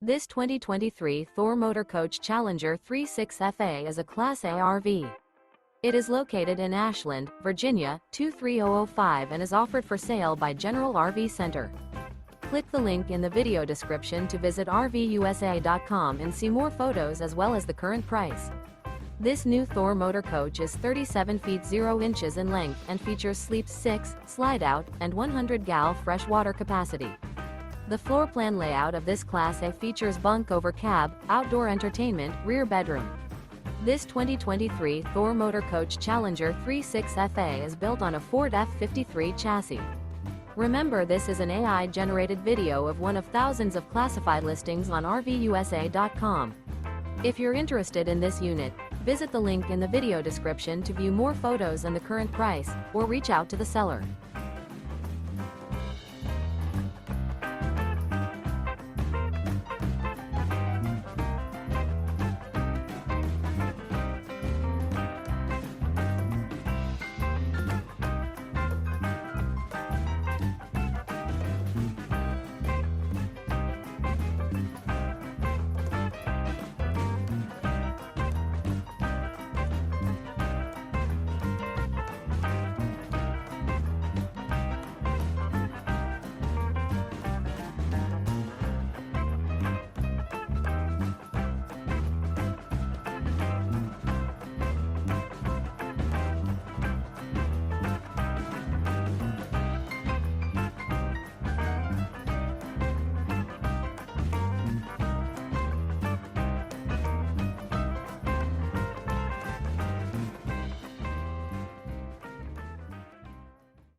This 2023 Thor Motor Coach Challenger 36FA is a Class A RV. It is located in Ashland, Virginia, 23005 and is offered for sale by General RV Center. Click the link in the video description to visit RVUSA.com and see more photos as well as the current price. This new Thor Motor Coach is 37 feet 0 inches in length and features Sleep 6, Slideout, and 100 gal fresh water capacity. The floor plan layout of this Class A features bunk over cab, outdoor entertainment, rear bedroom. This 2023 Thor Motor Coach Challenger 36FA is built on a Ford F53 chassis. Remember, this is an AI-generated video of one of thousands of classified listings on RVUSA.com. If you're interested in this unit, visit the link in the video description to view more photos and the current price, or reach out to the seller.